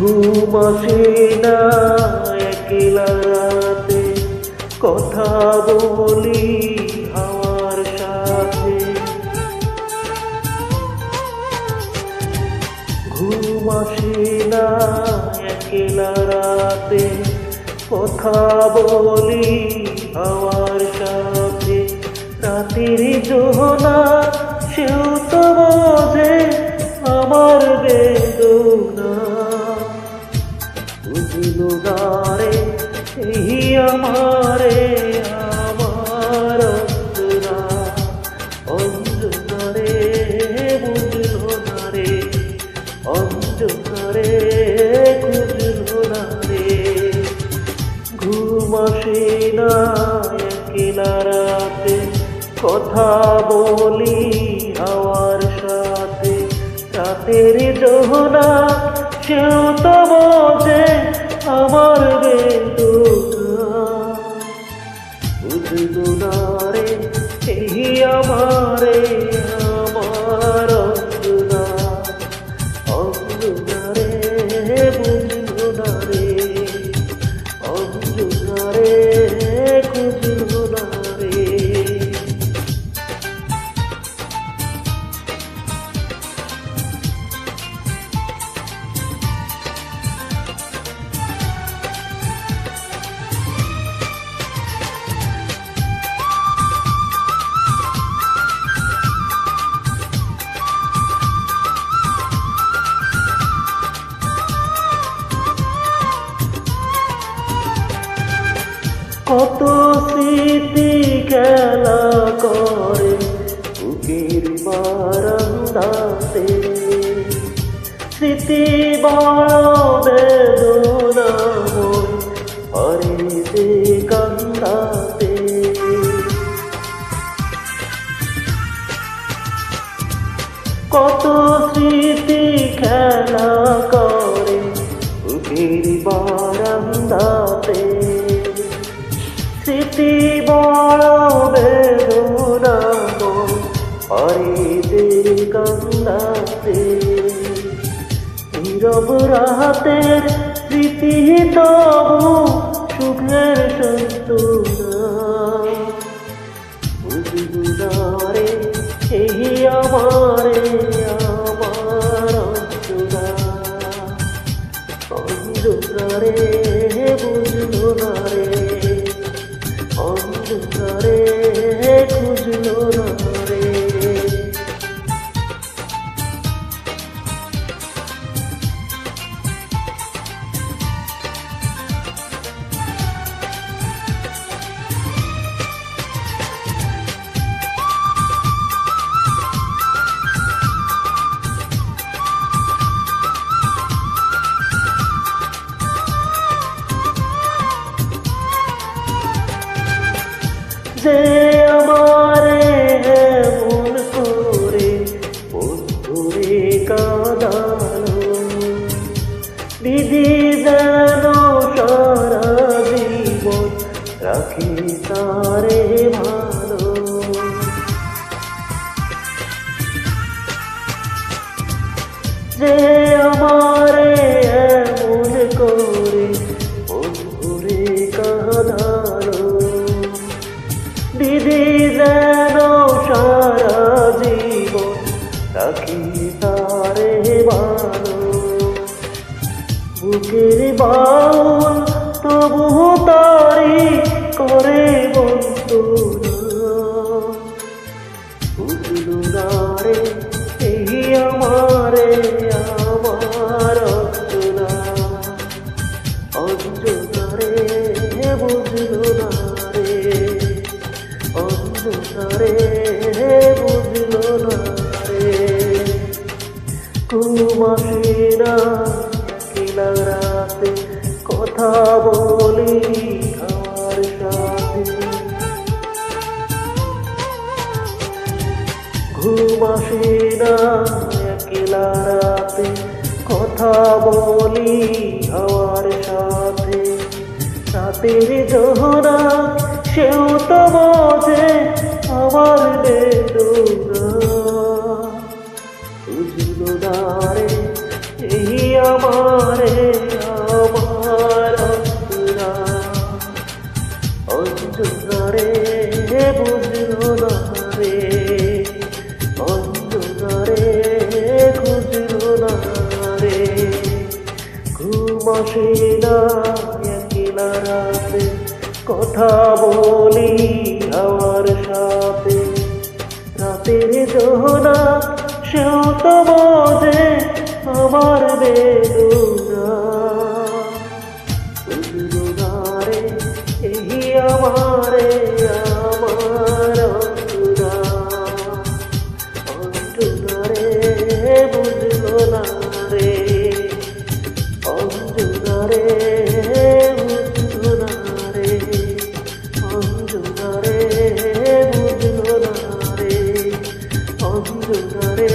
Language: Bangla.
ঘুম আসে না একলা রাতে, কথা বলি হাওয়ার সাথে। ঘুম আসে না একলা রাতে, কথা বলি হাওয়ার সাথে। রাতের জোহনা সেও তো বোঝে আমার বেদনা। বুঝলো না রে এই আমারে আমার অন্তরা, অন্তরা রে বুঝলো না রে, অন্তরা রে বুঝলো না রে। ঘুম আসে না একলা রাতে, কথা বলি হাওয়ার সাথে। রাতের জোহনা সেও তো বোঝে আমার বেদনা। বুঝলো না রে এই আমারে আমার অন্তরা, অন্তরা রে বুঝলো না রে, অন্তরা রে বুঝলো না রে। কত স্মৃতি খেলা করে বুকের বারান্দাতে, স্মৃতি বড় বেদনাময় হরিতে কান্দাতে। কত স্মৃতি খেলা করে বুকের বারান্দাতে, স্মৃতি বড় বেদনাময় হরিতে কান্দাতে। নীরব রাতের স্মৃতি তবু সুখের সান্ত্বনা। বুঝলো না রে এই আমারে আমার অন্তরা, অন্তরা রে বুঝলো না রে, অন্তরা রে বুঝলো না রে। যে আমারে এমন করে বন্ধুরে কাঁদালো, বিধি যেন সারা জীবন রাখি তারে ভালো। যে আমারে এমন করে বন্ধুরে কাঁদালো, বিধি যেন সারা জীবন রাখি তারে ভালো। বুকের বাউল তবু তারি করে বন্ধুরা। বুঝলো না রে এই আমারে আমার অন্তরা, অন্তরা রে বুঝলো না রে, অন্তরা রে বুঝলো না রে। ঘুম আসে না একলা রাতে, কথা বলি হাওয়ার সাথে। ঘুম আসে না একলা রাতে, কথা বলি হাওয়ার সাথে। রাতের জোহরা সেও তো বোঝে আমার বেদনা। বুঝলো না রে এই আমারে অঞ্জনা রে বুঝলো না রে, অঞ্জনা রে খুঁজলো না রে। ঘুম আসে না একলা রাতে, কথা বলি আমার সাথে। রাতের দোহনা সেও তো বোঝে আমার বেদনা। বুঝলো না রে এই আমারে আমার অঞ্জনা, অঞ্জনা রে বুঝলো না রে, অঞ্জনা রে বুঝলো না রে, অঞ্জনা রে বুঝলো না রে, অঞ্জনা রে।